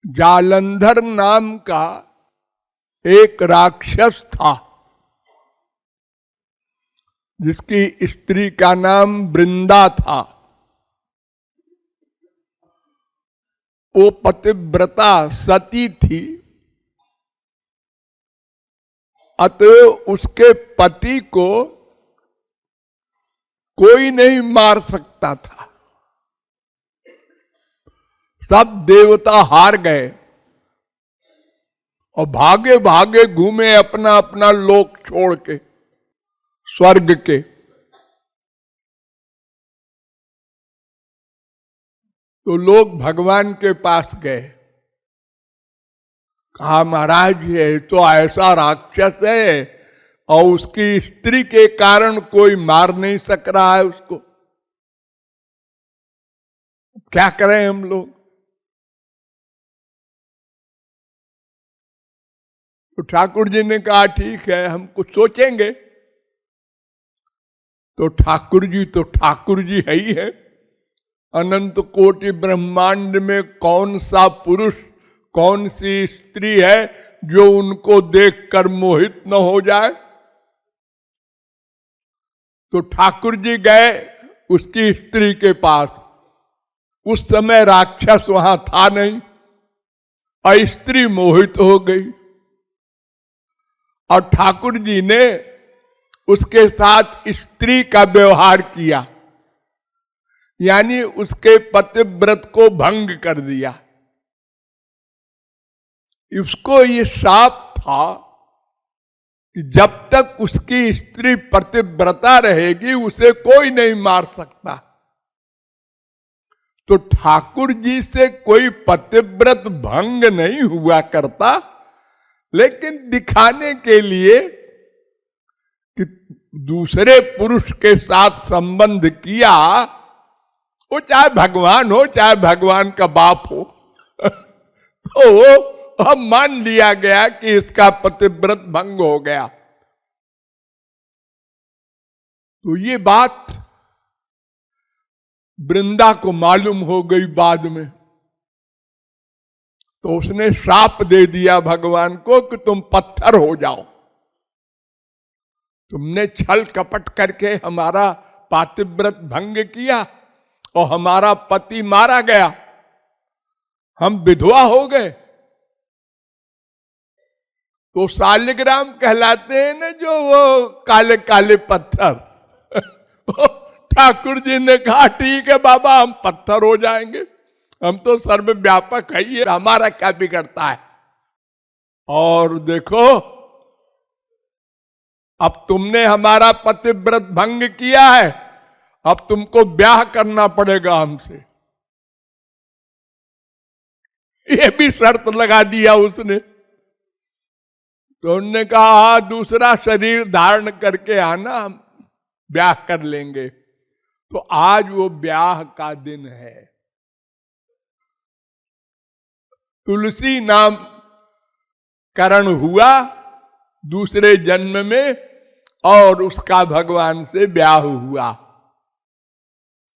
जालंधर नाम का एक राक्षस था, जिसकी स्त्री का नाम वृंदा था। वो पतिव्रता सती थी, अतः उसके पति को कोई नहीं मार सकता था। सब देवता हार गए और भागे भागे घूमे अपना अपना लोक छोड़ के, स्वर्ग के। तो लोग भगवान के पास गए, कहा महाराज ये तो ऐसा राक्षस है और उसकी स्त्री के कारण कोई मार नहीं सक रहा है उसको, क्या करें हम लोग। तो ठाकुर जी ने कहा ठीक है, हम कुछ सोचेंगे। तो ठाकुर जी है ही है। अनंत कोटि ब्रह्मांड में कौन सा पुरुष, कौन सी स्त्री है जो उनको देखकर मोहित न हो जाए। तो ठाकुर जी गए उसकी स्त्री के पास। उस समय राक्षस वहां था नहीं और स्त्री मोहित हो गई, और ठाकुर जी ने उसके साथ स्त्री का व्यवहार किया, यानी उसके पतिव्रत को भंग कर दिया। इसको ये शाप था कि जब तक उसकी स्त्री पतिव्रता रहेगी उसे कोई नहीं मार सकता। तो ठाकुर जी से कोई पतिव्रत भंग नहीं हुआ करता, लेकिन दिखाने के लिए कि दूसरे पुरुष के साथ संबंध किया, वो चाहे भगवान हो चाहे भगवान का बाप हो, तो हम मान लिया गया कि इसका पतिव्रत भंग हो गया। तो ये बात वृंदा को मालूम हो गई बाद में। तो उसने श्राप दे दिया भगवान को कि तुम पत्थर हो जाओ, तुमने छल कपट करके हमारा पातिव्रत भंग किया और हमारा पति मारा गया, हम विधवा हो गए। तो शालिग्राम कहलाते हैं ना जो वो काले काले पत्थर। ठाकुर जी ने कहा ठीक है बाबा, हम पत्थर हो जाएंगे, हम तो सर्वव्यापक है, ये हमारा क्या बिगड़ता है। और देखो अब तुमने हमारा पतिव्रत भंग किया है, अब तुमको ब्याह करना पड़ेगा हमसे। ये भी शर्त लगा दिया उसने। तो उन्होंने कहा दूसरा शरीर धारण करके आना, हम ब्याह कर लेंगे। तो आज वो ब्याह का दिन है। तुलसी नाम करण हुआ दूसरे जन्म में और उसका भगवान से ब्याह हुआ।